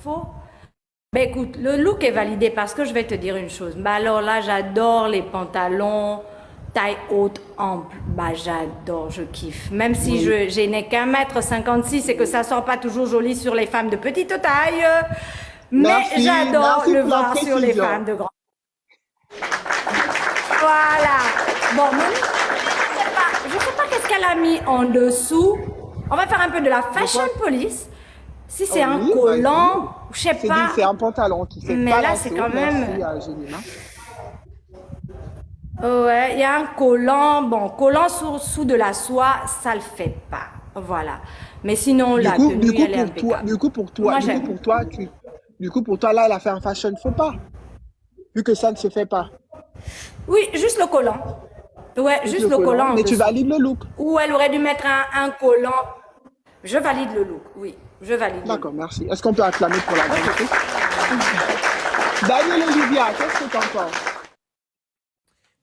faut. Ben écoute, le look est validé parce que je vais te dire une chose. Bah alors là, j'adore les pantalons taille haute, ample. Bah j'adore, je kiffe. Même si Oui. je n'ai qu'un mètre 56 et que ça sort pas toujours joli sur les femmes de petite taille, mais Merci, j'adore merci le pour la voir sur les précision. femmes de grande. Voilà. Bon, Monique, je sais pas qu'est-ce qu'elle a mis en dessous. On va faire un peu de la Je fashion crois, police. Si oh c'est un oui, vas-y. collant, je sais pas. C'est un pantalon qui fait Mais là, c'est palasso. quand Merci même. à Angelina. Ouais, il y a un collant. Bon, collant sous de la soie, ça le fait pas. Voilà. Mais sinon, la tenue, elle est impeccable. Moi, j'aime. Du coup, pour toi, là, elle a fait un fashion faux pas, vu que ça ne se fait pas. Oui, juste le collant. Ouais, Juste juste le le collant, collant en mais tu dessous. valides le look. Ou elle aurait dû mettre un collant. Je valide le look, oui. Je valide le look. D'accord, merci. Est-ce qu'on peut acclamer pour la grande Ok. autrice? Daniel Olivia, qu'est-ce que tu en penses?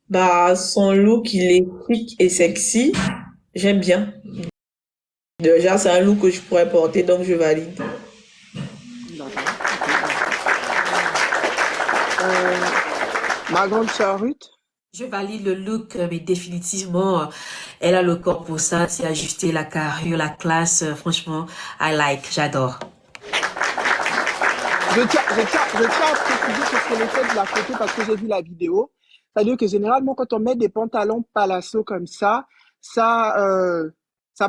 Bah, son look, il est chic et sexy. J'aime bien. Déjà, c'est un look que je pourrais porter, donc je valide. D'accord, ok, d'accord. Euh, ma grande sœur Ruth? Je valide le look, mais définitivement, elle a le corps pour ça. C'est ajusté, la carrure, la classe. Franchement, I like, j'adore. Je tiens à préciser que c'est l'effet de la photo parce que j'ai vu la vidéo. C'est-à-dire que généralement, quand on met des pantalons palasso comme ça, ça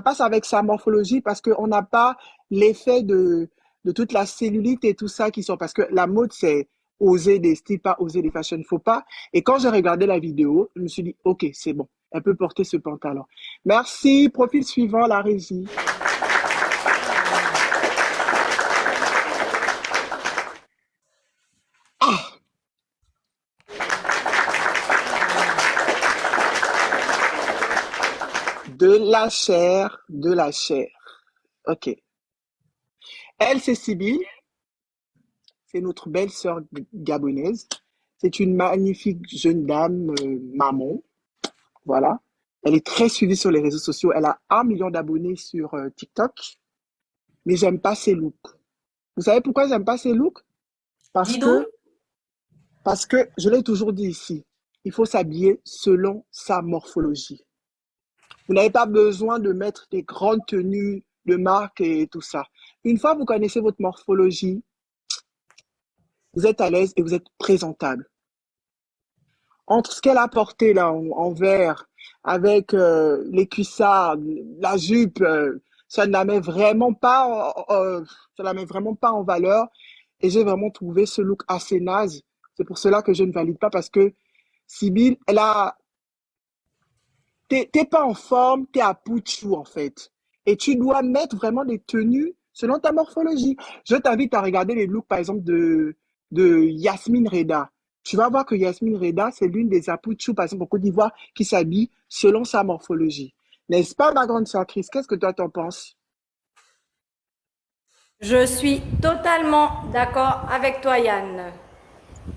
passe avec sa morphologie parce qu'on n'a pas l'effet de toute la cellulite et tout ça qui sont. Parce que la mode, c'est oser des styles, pas oser des fashion, faut pas. Et quand j'ai regardé la vidéo, je me suis dit, OK, c'est bon, elle peut porter ce pantalon. Merci. Profil suivant, la régie. Ah, de la chair, de la chair. OK. Elle, c'est Sybille. C'est notre belle-sœur gabonaise. C'est une magnifique jeune dame, maman. Voilà. Elle est très suivie sur les réseaux sociaux. Elle a 1 million d'abonnés sur TikTok. Mais j'aime pas ses looks. Vous savez pourquoi j'aime pas ses looks? Parce Dis donc, que, parce que, je l'ai toujours dit ici, il faut s'habiller selon sa morphologie. Vous n'avez pas besoin de mettre des grandes tenues de marque et tout ça. Une fois que vous connaissez votre morphologie, vous êtes à l'aise et vous êtes présentable. Entre ce qu'elle a porté là en vert, avec les cuissards, la jupe, ça ne la met vraiment pas, ça la met vraiment pas en valeur. Et j'ai vraiment trouvé ce look assez naze. C'est pour cela que je ne valide pas parce que Sybille, t'es pas en forme, t'es à bout de chou en fait. Et tu dois mettre vraiment des tenues selon ta morphologie. Je t'invite à regarder les looks par exemple de Yasmine Reda. Tu vas voir que Yasmine Reda, c'est l'une des apouchous, par exemple, en Côte d'Ivoire, qui s'habille selon sa morphologie. N'est-ce pas, ma grande sœur Chris? Qu'est-ce que toi t'en penses? Je suis totalement d'accord avec toi, Yann.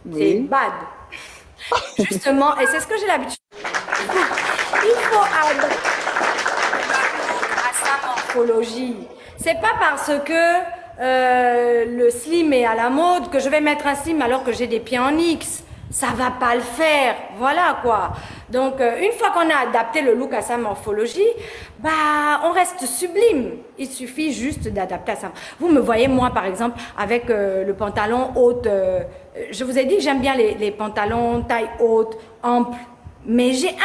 C'est Oui. bad. Justement, et c'est ce que j'ai l'habitude. Il faut adapter à sa morphologie. C'est pas parce que le slim est à la mode que je vais mettre un slim alors que j'ai des pieds en X. Ça va pas le faire. Voilà quoi. Donc, une fois qu'on a adapté le look à sa morphologie, bah, on reste sublime. Il suffit juste d'adapter à ça. Vous me voyez, moi, par exemple, avec le pantalon haute. Je vous ai dit que j'aime bien les pantalons taille haute, ample. Mais j'ai 1,56 m.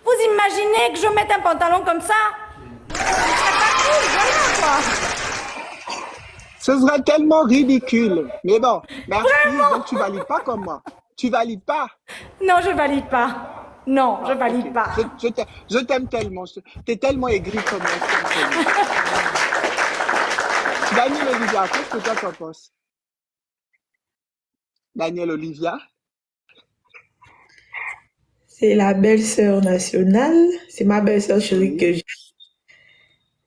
Vous imaginez que je mette un pantalon comme ça? C'est pas cool, voilà quoi. Ce serait tellement ridicule. Mais bon, merci. Donc, tu valides pas comme moi. Tu valides pas. Non, je valide pas. Non, je Ah, ok. valide pas. Je t'aime tellement. T'es tellement aigri comme moi. Je t'aime tellement. Daniel Olivia, qu'est-ce que toi t'en penses? Daniel Olivia? C'est la belle-sœur nationale. C'est ma belle-sœur chérie Oui.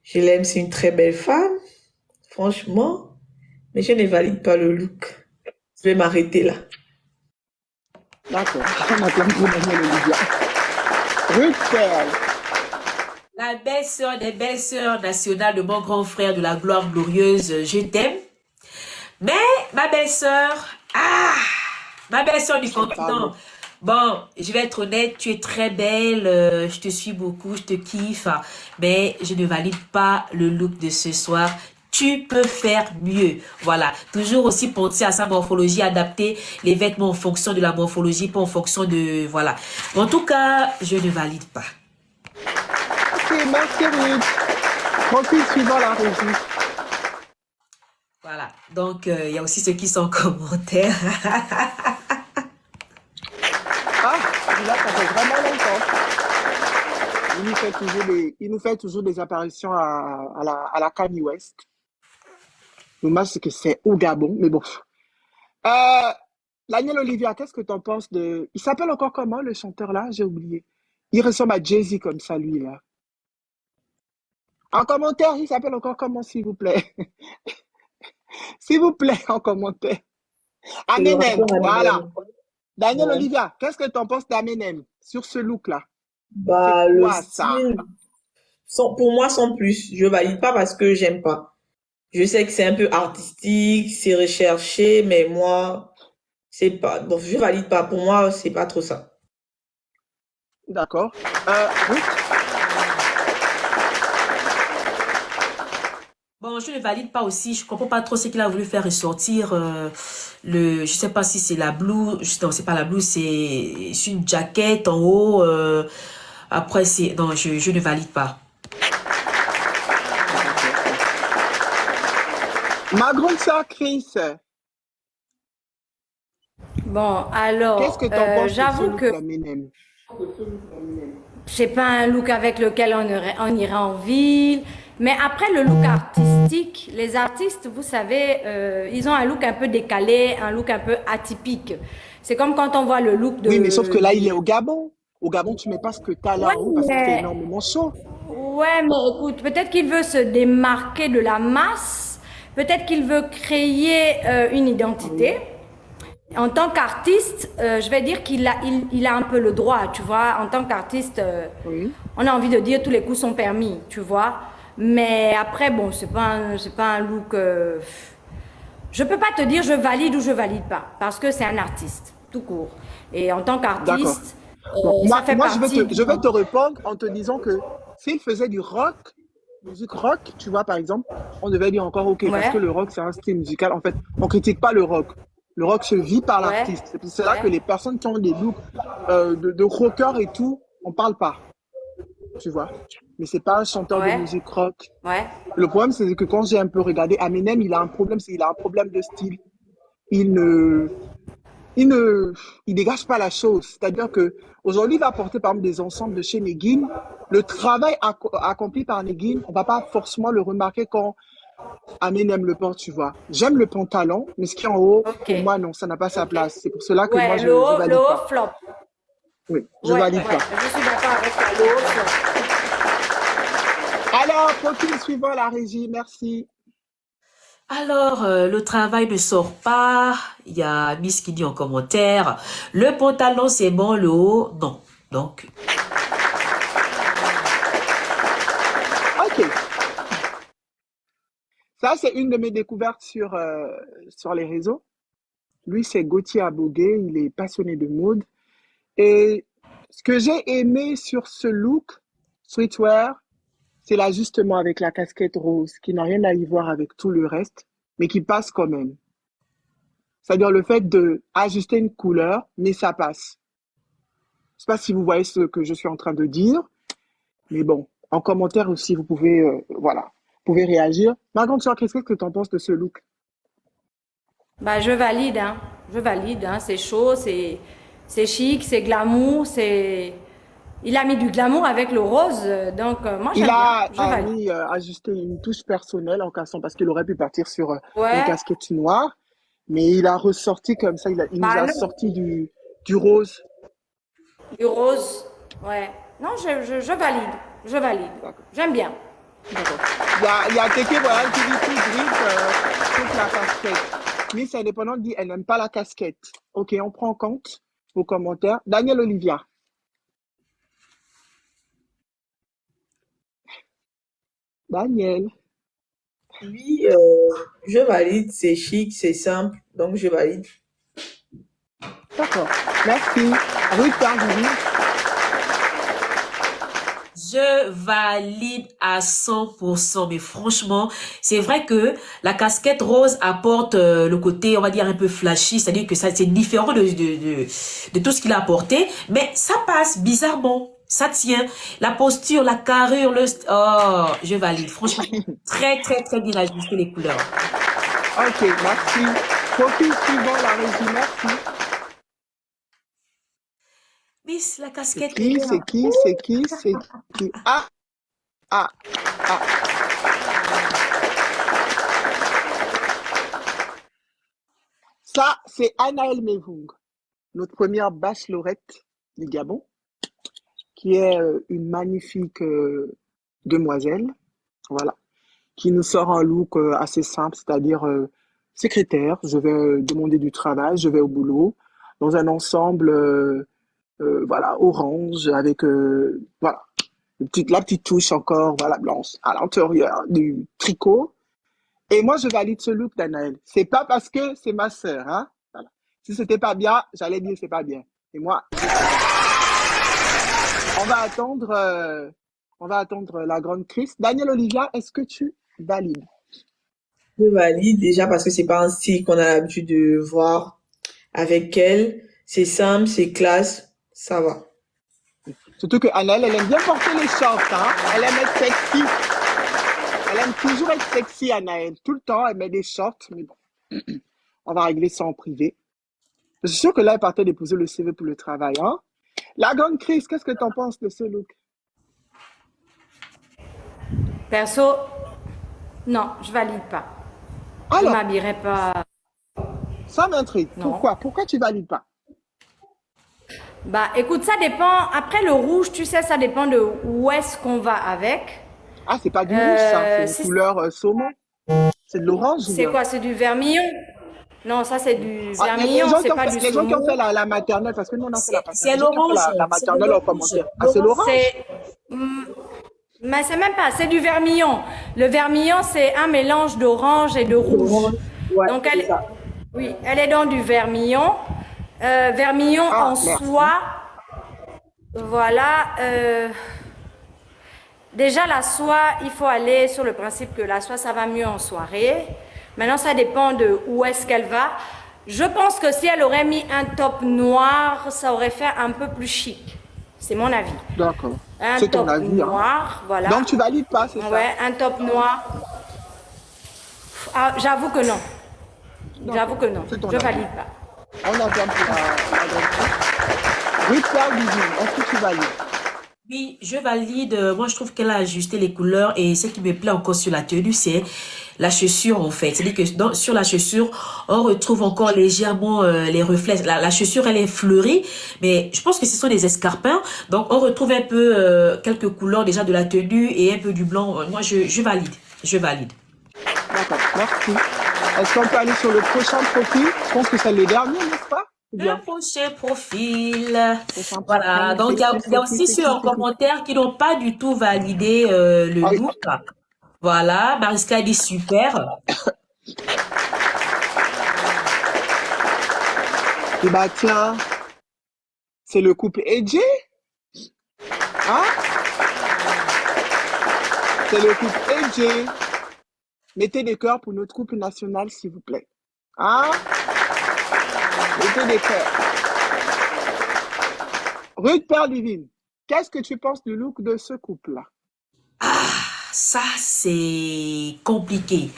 je l'aime. C'est une très belle femme, franchement. Mais je ne valide pas le look. Je vais m'arrêter là. D'accord. On acclame pour Daniel Olivia. Ruth Perle. la belle-sœur des belles-sœurs nationales de mon grand frère de la gloire glorieuse, je t'aime. Mais ma belle-sœur, ma belle-sœur du J'aime pas, continent. moi. Bon, je vais être honnête, tu es très belle, je te suis beaucoup, je te kiffe, mais je ne valide pas le look de ce soir. Tu peux faire mieux. Voilà. Toujours aussi penser à sa morphologie, adapter les vêtements en fonction de la morphologie, pas en fonction de... Voilà. En tout cas, je ne valide pas. Ok, merci Ruth. Profil suivant la régie. Voilà. Donc, il y a aussi ceux qui sont en commentaire. Ah, là, ça fait vraiment longtemps. Il nous fait toujours des apparitions à la Kanye West. Dommage, c'est que c'est au Gabon, mais bon. Euh, Daniel Olivia, qu'est-ce que tu en penses de... Il s'appelle encore comment, le chanteur-là? J'ai oublié. Il ressemble à Jay-Z comme ça, lui, là. En commentaire, il s'appelle encore comment, s'il vous plaît? S'il vous plaît, en commentaire. C'est le Eminem, rappeur voilà. Eminem. Daniel Ouais. Olivia, qu'est-ce que tu en penses d'Eminem sur ce look-là? C'est Bah, le quoi ça? style, pour moi, sans plus. Je valide pas parce que j'aime pas. Je sais que c'est un peu artistique, c'est recherché, mais moi, c'est pas, bon, je valide pas. Pour moi, c'est pas trop ça. D'accord. Ruth? Bon, je ne valide pas aussi. Je comprends pas trop ce qu'il a voulu faire ressortir. Je sais pas si c'est la blouse. Non, c'est pas la blouse. C'est une jaquette en haut. Après, non, je ne valide pas. D'accord, ok. Ma grande sœur Chris, Bon, qu'est-ce que alors, tu en penses de ce j'avoue look que d'Eminem? c'est pas un look avec lequel on irait en ville. Mais après, le look artistique, les artistes, vous savez, ils ont un look un peu décalé, un look un peu atypique. C'est comme quand on voit le look Oui, mais sauf que là, il est du... au Gabon. Au Gabon, tu mets pas ce que tu as là Ouais, en haut parce qu'il fait mais, énormément chaud. ouais, mais écoute, peut-être qu'il veut se démarquer de la masse. Peut-être qu'il veut créer une Oui, identité. En tant qu'artiste, je vais dire il a un peu le droit, tu vois. En tant qu'artiste, oui. on a envie de dire tous les coups sont permis, tu vois. Mais après, bon, c'est pas un look. Je peux pas te dire je valide ou je valide pas, parce que c'est un artiste, tout court. Et en tant D'accord. qu'artiste, Bon, ça fait partie je vais te répondre en te disant que s'il faisait du rock, musique rock, tu vois, par exemple, on devait dire encore OK, parce que Ouais, le rock, c'est un style musical. En fait, on critique pas le rock. Le rock se vit par ouais, l'artiste. C'est pour cela que ouais, les personnes qui ont des looks de rocker et tout, on parle pas, tu vois. Mais c'est pas un chanteur de ouais, musique rock. ouais. Le problème, c'est que quand j'ai un peu regardé Eminem, il a un problème, c'est qu'il a un problème de style. Il ne, il ne, il dégage pas la chose. C'est-à-dire que aujourd'hui, il va porter par exemple des ensembles de chez Negin. Le travail accompli par Negin, on va pas forcément le remarquer quand Eminem le porte, tu vois. J'aime le pantalon, mais ce qui est en haut, Ok, pour moi, non, ça n'a pas sa ok. place. C'est pour cela que moi, Ouais, je le valide haut pas. flop. Oui, je Ouais, valide ouais, pas. je suis d'accord avec toi, le haut flop. Alors, profil suivant la régie, merci. Alors, le travail ne sort pas. Il y a Miss qui dit en commentaire. Le pantalon, c'est bon, le haut, non. Donc, Ok, ça c'est une de mes découvertes sur les réseaux. Lui, c'est Gauthier Abogué, il est passionné de mode. Et ce que j'ai aimé sur ce look, streetwear, c'est l'ajustement avec la casquette rose, qui n'a rien à y voir avec tout le reste, mais qui passe quand même. C'est-à-dire le fait de ajuster une couleur, mais ça passe. Je sais pas si vous voyez ce que je suis en train de dire, mais bon, en commentaire aussi, vous pouvez, voilà, vous pouvez réagir. Margot, qu'est-ce que tu en penses de ce look? Bah, je valide, hein. Je valide, hein. C'est chaud, c'est chic, c'est glamour, c'est... Il a mis du glamour avec le rose, donc moi Il j'aime bien, a, je valide. ajusté une touche personnelle en cassant parce qu'il aurait pu partir sur une Ouais, casquette noire, mais il a ressorti comme ça, il nous bah a non, sorti du rose. du rose, ouais. Non, je valide, je valide. D'accord, J'aime bien. d'accord. Il y a Teke voilà, qui dit tout grise sauf la casquette. Miss Indépendante dit elle n'aime pas la casquette. Ok, on prend en compte vos commentaires. Daniel Olivia. Daniel. Oui, je valide, c'est chic, c'est simple, donc je valide. D'accord. Merci. Ruth Perlini. Je valide à 100%, mais franchement, c'est vrai que la casquette rose apporte le côté, on va dire, un peu flashy, c'est-à-dire que ça, c'est différent de tout ce qu'il a apporté, mais ça passe bizarrement, ça tient. La posture, la carrure, oh, je valide. Franchement, très, très, très bien ajusté les couleurs. Ok, merci. Profil suivant, la régie, merci. Miss, la C'est casquette qui, est c'est là. qui, c'est qui, c'est qui? Ah, ah, ah. Ça, c'est Anaël Mevung, notre première bachelorette du Gabon, qui est une magnifique demoiselle, voilà, qui nous sort un look assez simple, c'est-à-dire secrétaire. Je vais demander du travail, je vais au boulot, dans un ensemble, voilà, orange, avec, voilà, la petite touche encore, voilà, blanche à l'intérieur du tricot. Et moi, je valide ce look d'Anaël. C'est pas parce que c'est ma sœur, hein. Voilà. Si c'était pas bien, j'allais dire c'est pas bien. Et moi, je valide. On va attendre, on va attendre la grande Chris. Daniel Olivia, est-ce que tu valides? Je valide déjà parce que c'est pas un style qu'on a l'habitude de voir avec elle. C'est simple, c'est classe, ça va. Surtout que Anaël, elle aime bien porter les shorts, hein. Elle aime être sexy. Elle aime toujours être sexy, Anaël. Tout le temps, elle met des shorts. Mais bon, on va régler ça en privé. Je suis sûr que là, elle partait déposer le CV pour le travail, hein. La grande Chris, qu'est-ce que tu en penses de ce look? Perso, non, je valide pas. Je Alors, m'habillerai pas. ça m'intrigue. Non. Pourquoi tu valides pas? Bah, écoute, ça dépend. Après le rouge, tu sais, ça dépend de où est-ce qu'on va avec. Ah, c'est pas du rouge, ça. C'est une Si couleur saumon. C'est de l'orange ou c'est bien? quoi? C'est du vermillon? Non, ça c'est du Ah, les vermillon, gens c'est qui ont pas fait, du les gens qui ont fait saumon. la maternelle, parce que nous, on a fait la C'est maternelle. Les gens qui ont fait l'orange, la c'est de maternelle en l'orange. commentaire. Ah, c'est L'orange, l'orange? Mais c'est même pas, c'est du vermillon. Le vermillon, c'est un mélange d'orange et de rouge. Ouais, Donc c'est ça. oui, elle est dans du vermillon. Vermillon Ah, en merci. soie. Voilà. Déjà, la soie, il faut aller sur le principe que la soie, ça va mieux en soirée. Maintenant, ça dépend de où est-ce qu'elle va. Je pense que si elle aurait mis un top noir, ça aurait fait un peu plus chic. C'est mon avis. D'accord. Un C'est ton top avis, hein. noir, voilà. Donc, tu valides pas, c'est ça? Ouais, un top noir. Ah, j'avoue que non. J'avoue que non. C'est ton Je avis. valide pas. On attend pour la grande Chris. Richard Dizine, est-ce que tu valides? Oui, je valide. Moi, je trouve qu'elle a ajusté les couleurs et ce qui me plaît encore sur la tenue, c'est la chaussure en fait. C'est-à-dire que sur la chaussure, on retrouve encore légèrement les reflets. La chaussure, elle est fleurie, mais je pense que ce sont des escarpins. Donc, on retrouve un peu quelques couleurs déjà de la tenue et un peu du blanc. Moi, je valide. Je valide. D'accord, merci. Est-ce qu'on peut aller sur le prochain profil? Je pense que c'est le dernier, n'est-ce pas? Ou Le bien? prochain profil. Prochain Voilà. profil, Donc, il y a aussi ceux en commentaire qui n'ont pas du tout validé le Ah oui. look. Voilà. Mariska dit super. Et bah tiens, c'est le couple AJ, hein? C'est le couple AJ. Mettez des cœurs pour notre couple national, s'il vous plaît. Hein? Mettez des cœurs. Ruth Perlivine, qu'est-ce que tu penses du look de ce couple-là? Ça, c'est compliqué.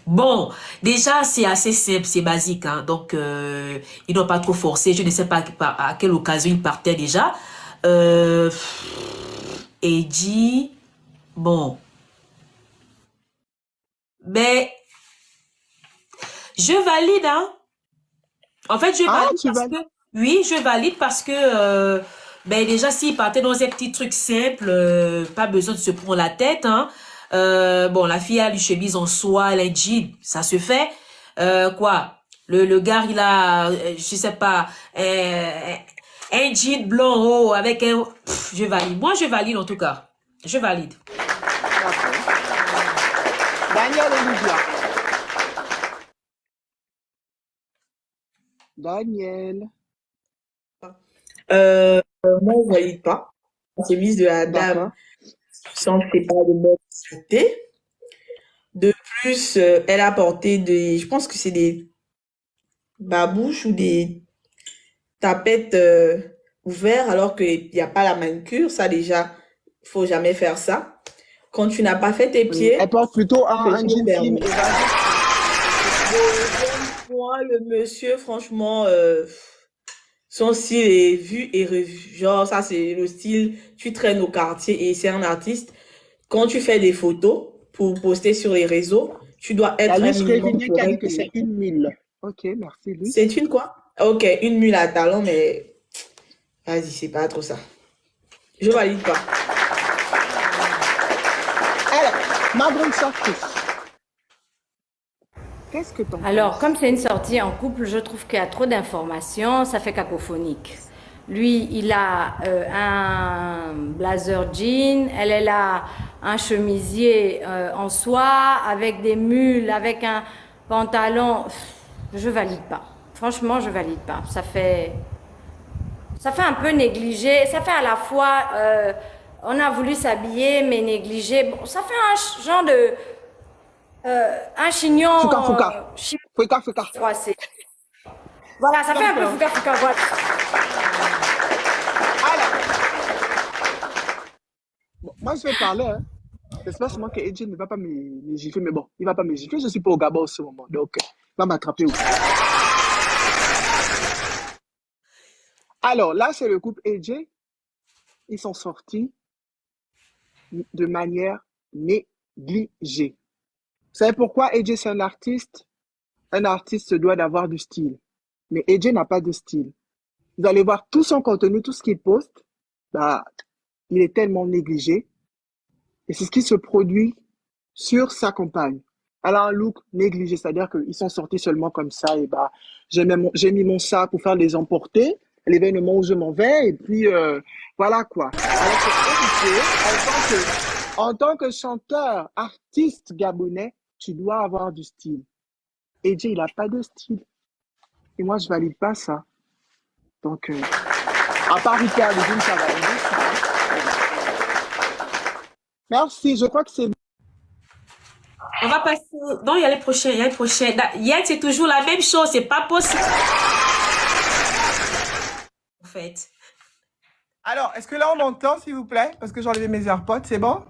Bon, déjà, c'est assez simple, c'est basique, hein. Donc, ils n'ont pas trop forcé. Je ne sais pas à quelle occasion ils partaient déjà. Et dit, bon, mais je valide, hein. En fait, je Ah, valide tu parce vas... que, oui, je valide parce que, ben déjà, s'ils partaient dans un petit truc simple, pas besoin de se prendre la tête, hein. Bon, la fille a une chemise en soie, elle a un jean, ça se fait. Quoi? Le gars, il a, je sais pas, un jean blanc haut avec un... je valide. Moi, je valide en tout cas. Je valide. D'accord. Daniel Olivia. Daniel. Moi, je valide pas. La chemise de la dame, D'accord. je sens que c'est pas de bonne qualité. De plus, elle a porté je pense que c'est des babouches ou des tapettes ouvertes alors qu'il n'y a pas la manicure. Ça, déjà, faut jamais faire ça. Quand tu n'as pas fait tes Oui. pieds, Elle porte plutôt c'est un tout jean slim permis. évasé. Deuxième point, le monsieur, franchement, son style est vu et revu. Genre, ça, c'est le style, tu traînes au quartier et c'est un artiste. Quand tu fais des photos pour poster sur les réseaux, tu dois être un Alice minimum Révigné qui a dit correct. que c'est une mule. Ok, merci, Luc. C'est une quoi? Ok, une mule à talons, mais vas-y, c'est pas trop ça. Je valide pas. Alors, ma grande sœur Chris, qu'est-ce que t'en Alors, penses? comme c'est une sortie en couple, je trouve qu'il y a trop d'informations, ça fait cacophonique. Lui, il a un blazer jean, elle a un chemisier en soie, avec des mules, avec un pantalon. Je valide pas. Franchement, je valide pas. Ça fait un peu négligé. Ça fait à la fois, on a voulu s'habiller, mais négligé. Bon, ça fait un genre de, un chignon Fouca, fouca. Fouca, fouca. froissé. Voilà, ça fait un peu D'accord. fouca-fouca, voilà. Alors, bon, moi je vais parler, hein. J'espère seulement que AJ ne va pas me gifler, mais bon, il va pas me gifler. Je suis pas au Gabon en ce moment, donc il va m'attraper aussi. Alors là, c'est le couple AJ. Ils sont sortis de manière négligée. Vous savez pourquoi AJ c'est un artiste? Un artiste se doit d'avoir du style. Mais AJ n'a pas de style. Vous allez voir tout son contenu, tout ce qu'il poste, bah, il est tellement négligé. Et c'est ce qui se produit sur sa compagne. Elle a un look négligé, c'est-à-dire qu'ils sont sortis seulement comme ça, et bah, j'ai mis mon sac pour faire les emporter, l'événement où je m'en vais, et puis voilà quoi. Alors que AJ, en tant que chanteur, artiste gabonais, tu dois avoir du style. AJ, il n'a pas de style. Et moi, je valide pas ça. Donc, à part Ricard, ça va valider ça. Merci, je crois que c'est... On va passer. Non, il y a les prochains. Hier, c'est toujours la même chose. C'est pas possible. En fait. Alors, est-ce que là on m'entend, s'il vous plaît? Parce que j'ai enlevé mes AirPods, c'est bon?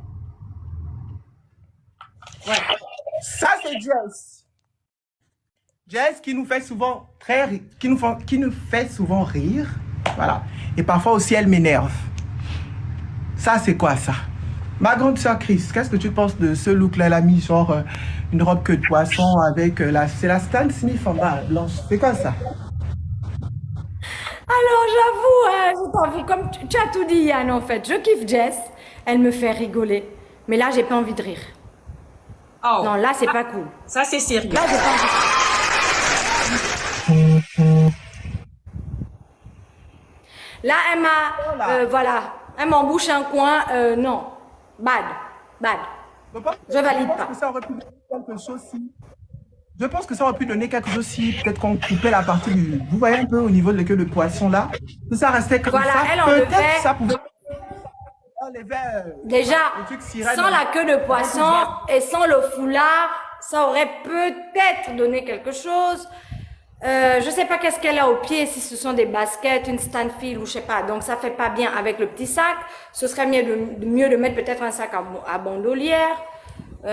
Ouais. Ça, c'est Jess. Jess qui nous fait souvent qui nous fait souvent rire. Voilà. Et parfois aussi, elle m'énerve. Ça, c'est quoi ça? Ma grande sœur Chris, qu'est-ce que tu penses de ce look-là? Elle a mis genre une robe queue de poisson avec c'est la Stan Smith en bas, blanche. C'est quoi ça? Alors, j'avoue, j'ai pas envie, comme tu as tout dit, Yann, en fait. Je kiffe Jess, elle me fait rigoler. Mais là, j'ai pas envie de rire. Oh. Non, là, c'est pas cool. Ça, c'est sérieux. Là, j'ai pas envie de rire. Là, voilà, elle m'embouche un coin, non. Bad. Je valide pas. Que ça aurait pu donner quelque chose si... Je pense que ça aurait pu donner quelque chose si peut-être qu'on coupait la partie du... Vous voyez un peu au niveau de queue de poisson là? Que ça restait comme Voilà, ça. elle enlevait... Peut-être ça pouvait... enlever, Déjà, le truc sirène. sans la queue de poisson et sans le foulard, ça aurait peut-être donné quelque chose. Je sais pas qu'est-ce qu'elle a au pied, si ce sont des baskets, une Stanfield ou je sais pas. Donc ça fait pas bien avec le petit sac. Ce serait mieux de mettre peut-être un sac à bandolière.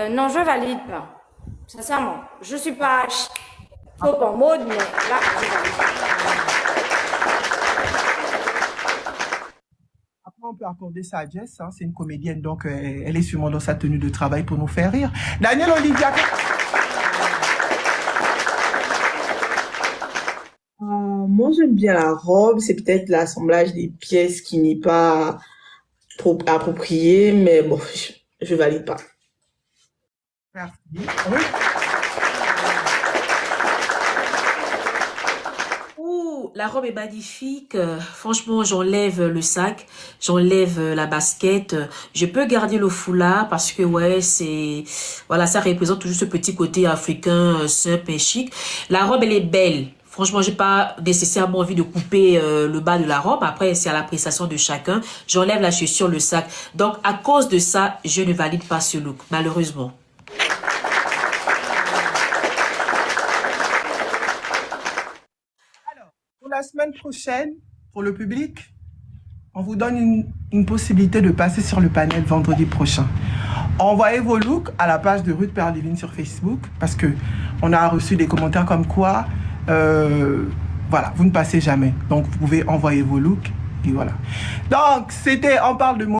Non, je valide pas. Sincèrement, je suis pas trop en mode, mais là, je valide pas. Après, on peut accorder ça à Jess, hein, c'est une comédienne, donc elle est sûrement dans sa tenue de travail pour nous faire rire. Daniel Olivia. Moi, j'aime bien la robe. C'est peut-être l'assemblage des pièces qui n'est pas approprié, mais bon, je valide pas. Merci. Oui. La robe est magnifique. Franchement, j'enlève le sac, j'enlève la basket. Je peux garder le foulard parce que ouais, voilà, ça représente toujours ce petit côté africain simple et chic. La robe, elle est belle. Franchement, j'ai pas nécessairement envie de couper le bas de la robe. Après, c'est à l'appréciation de chacun. J'enlève la chaussure, le sac. Donc, à cause de ça, je ne valide pas ce look, malheureusement. Pour la semaine prochaine, pour le public, on vous donne une possibilité de passer sur le panel vendredi prochain. Envoyez vos looks à la page de Ruth Perlivine sur Facebook parce que on a reçu des commentaires comme quoi, voilà, vous ne passez jamais. Donc, vous pouvez envoyer vos looks et voilà. Donc, c'était On parle de